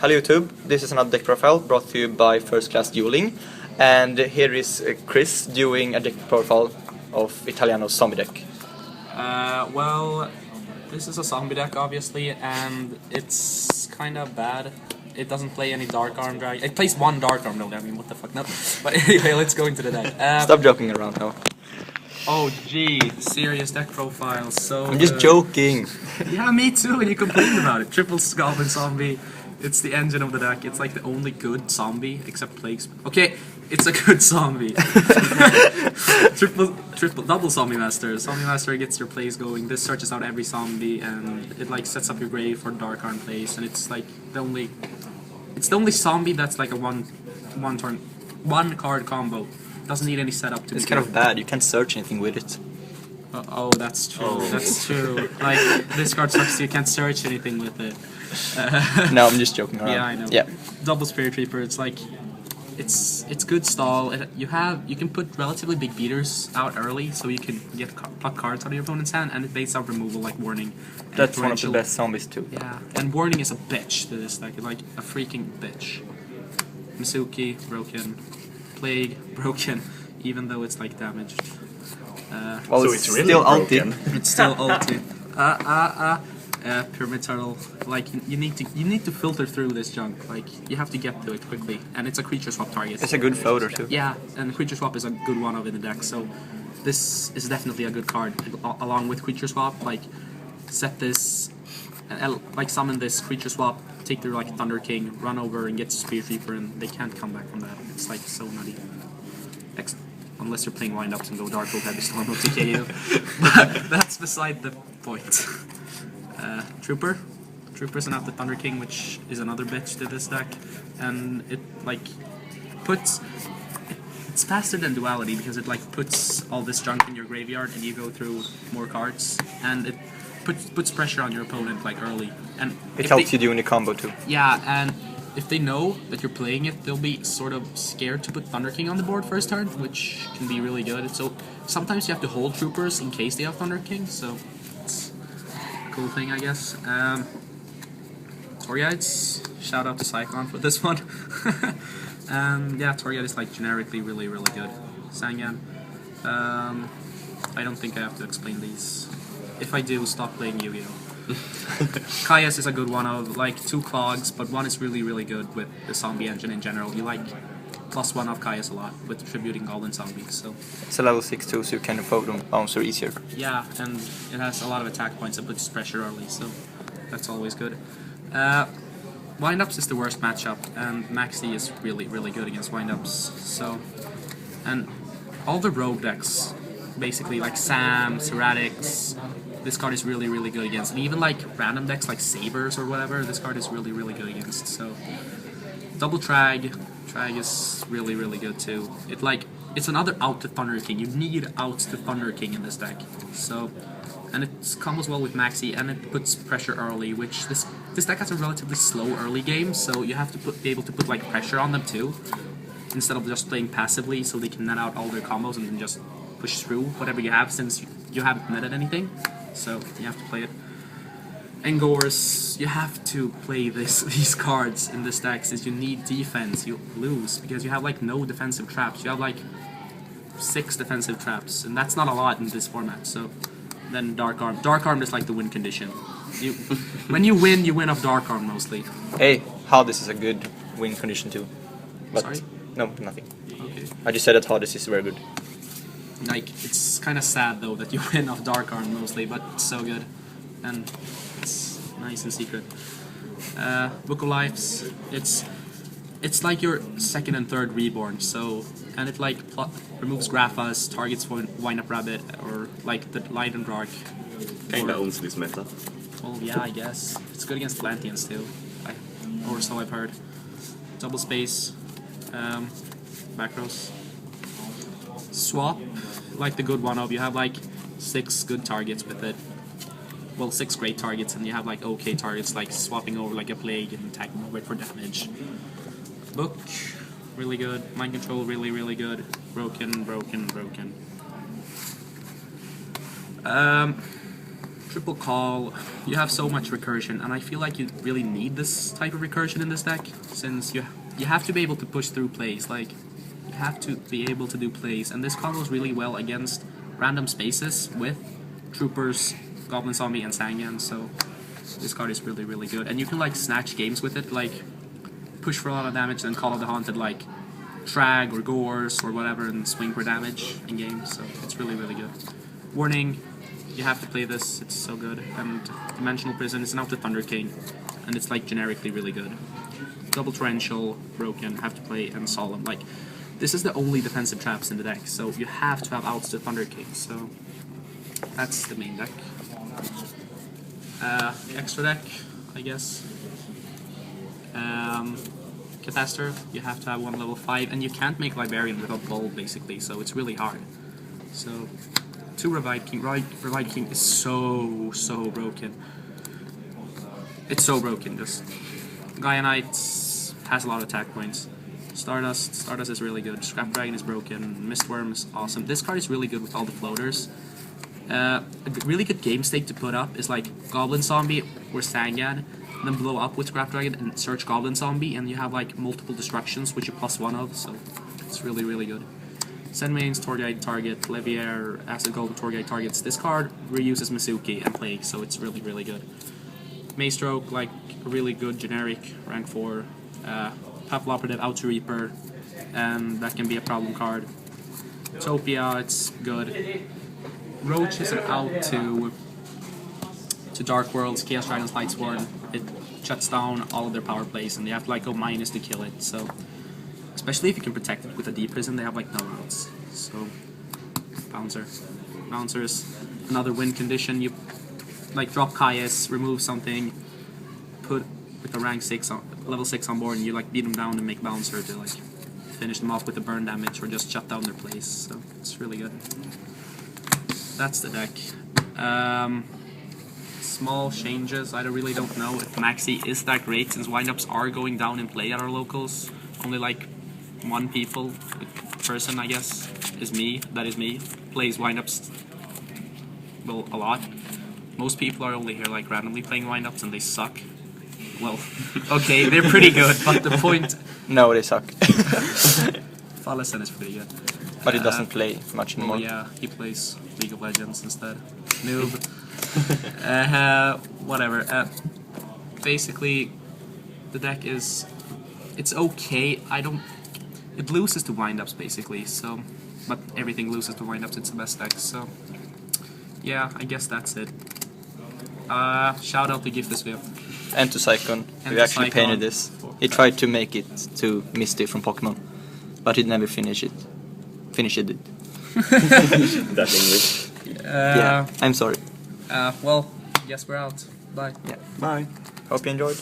Hello YouTube, this is another deck profile brought to you by FirstClassDueling, and here is Chris doing a deck profile of Italianos Zombie deck. Well, this is a zombie deck obviously, and it's kind of bad. It doesn't play any Dark Arm drag. It plays one Dark Arm, no, I mean, what the fuck, no. But anyway, let's go into the deck. Stop joking around now. Oh gee, serious deck profile, so... I'm just joking! Yeah, me too, and you complained about it. Triple Goblin Zombie, it's the engine of the deck. It's like the only good zombie, except Plaguespreader. Okay, it's a good zombie. Double Zombie Master. Zombie Master gets your plays going. This searches out every zombie, and it like sets up your grave for Dark Arm plays, and it's like the only... It's the only zombie that's like a one card combo. Doesn't need any setup to. It's kind of bad. You can't search anything with it. Oh, that's true. Oh. That's true. Like this card sucks. You can't search anything with it. No, I'm just joking around. Yeah, I know. Yeah. Double Spirit Reaper. It's like it's good stall. You can put relatively big beaters out early, so you can get pluck cards out of your opponent's hand, and it baits out removal like Warning. That's one of the best zombies too. Yeah, and Warning is a bitch to this deck. Like a freaking bitch. Mezuki broken. Plague broken, even though it's like damaged. Well, so it's really still ulti. It's still ulti. Pyramid Turtle. Like you need to filter through this junk. Like you have to get to it quickly, and it's a creature swap target. It's a good floater too. Yeah, and creature swap is a good one of in the deck. So this is definitely a good card along with creature swap. Like set this, like summon this creature swap. Take their like Thunder King, run over and get Spirit Reaper, and they can't come back from that. It's like so nutty. Unless you're playing windups and go Dark Oak Heavy Storm to KO. But that's beside the point. Trooper's not the Thunder King, which is another bitch to this deck, and it like puts. It's faster than Duality because it like puts all this junk in your graveyard and you go through more cards, and it puts pressure on your opponent like early, and it helps you doing the combo too. Yeah, and if they know that you're playing it, they'll be sort of scared to put Thunder King on the board first turn, which can be really good. So sometimes you have to hold Troopers in case they have Thunder King, so it's a cool thing, I guess. Torrential, shout out to Cyclone for this one. Yeah, Torrential is like generically really good. Sangan, I don't think I have to explain these. If I do, stop playing Yu-Gi-Oh! Caius is a good one of like 2 clogs, but one is really good with the zombie engine in general. You like +1 of Caius a lot with tributing Goblin Zombie, so... It's a level 6 too, so you can afford them bouncer easier. Yeah, and it has a lot of attack points that puts pressure early, so that's always good. Windups is the worst matchup, and Maxx is really good against windups, so... And all the rogue decks, basically like Sam, Seratics, this card is really good against, and even like random decks like Sabers or whatever, this card is really good against. So double Trag is really good too. It's another out to Thunder King. You need outs to Thunder King in this deck. So, and it combos well with Maxx, and it puts pressure early, which this deck has a relatively slow early game, so you have to be able to put like pressure on them too, instead of just playing passively, so they can net out all their combos and then just push through whatever you have, since you haven't netted anything. So you have to play it. And Gorz, you have to play these cards in this deck, since you need defense. You lose because you have like no defensive traps. You have like 6 defensive traps, and that's not a lot in this format. So then Dark Arm. Dark Arm is like the win condition. When you win off Dark Arm mostly. Hey, Hades is a good win condition too. But sorry? No, nothing. Okay. I just said that Hades is very good. Like, it's kind of sad though that you win off Dark Arm mostly, but it's so good. And it's nice and secret. Book of Lives, it's like your 2nd and 3rd Reborn, so, and it like removes Graphas, targets Wind Up Rabbit, or like the Light and Dark. Kinda owns this meta. Well, yeah, I guess. It's good against Atlanteans too, or so I've heard. Double Space, back rows. Swap, like the good one of, you have like 6 good targets with it. Well, 6 great targets, and you have like okay targets, like swapping over like a Plague and attacking over it for damage. Book, really good. Mind Control, really good. Broken. Triple Call, you have so much recursion, and I feel like you really need this type of recursion in this deck, since you have to be able to push through plays, like, you have to be able to do plays, and this combos really well against random spaces with Troopers, Goblin Zombie, and Sangan, so this card is really, really good. And you can, like, snatch games with it, like, push for a lot of damage, then Call of the Haunted, like, Trag or Gorz or whatever, and swing for damage in game, so it's really, really good. Warning, you have to play this, it's so good. And Dimensional Prison is now the Thunder King, and it's like generically really good. Double Torrential, Broken, have to play, and Solemn. Like, this is the only defensive traps in the deck, so you have to have outs to Thunder King, so that's the main deck. Extra deck, I guess. Catastor, you have to have one level 5, and you can't make Librarian without gold, basically, so it's really hard. So, 2 Revived King. Revived King is so broken. It's so broken, just. Gaia Knights has a lot of attack points. Stardust is really good. Scrap Dragon is broken. Mistworm is awesome. This card is really good with all the floaters. A really good game stake to put up is like Goblin Zombie or Sangan, and then blow up with Scrap Dragon and search Goblin Zombie, and you have like multiple destructions which you +1 of, so it's really, really good. Send mains, Tour Guide target, Levier, Acid Gold, Tour Guide targets. This card reuses Mezuki and Plague, so it's really, really good. Maystroke, like a really good generic rank 4. Puffle Operative, out to Reaper, and that can be a problem card. Topia, it's good. Roach is an out to Dark Worlds, Chaos Dragons, Lightsworn. It shuts down all of their power plays, and they have to like go minus to kill it, so. Especially if you can protect it with a deep prison, they have like no outs. So, Bouncers, another win condition. You like drop Caius, remove something, put with a rank 6 on level 6 on board, and you like beat them down and make Bouncer to like finish them off with the burn damage or just shut down their plays. So it's really good. That's the deck. Small changes. I really don't know if Maxi is that great, since windups are going down in play at our locals. Only like one person, I guess, is me. That is me. Plays windups, well, a lot. Most people are only here like randomly playing windups, and they suck. Well, okay, they're pretty good, but the point. No, they suck. Fallison is pretty good. But he doesn't play much anymore. Oh yeah, he plays League of Legends instead. Noob. Whatever. Basically, the deck is. It's okay. It loses to windups basically. So, but everything loses to windups. It's the best deck. So, yeah, I guess that's it. Shout out to Giftersvip. And to Psychon, who actually painted this. He tried to make it to Misty from Pokemon, but he never finished it. That English. Yeah, I'm sorry. Well, guess we're out. Bye. Yeah. Bye. Hope you enjoyed.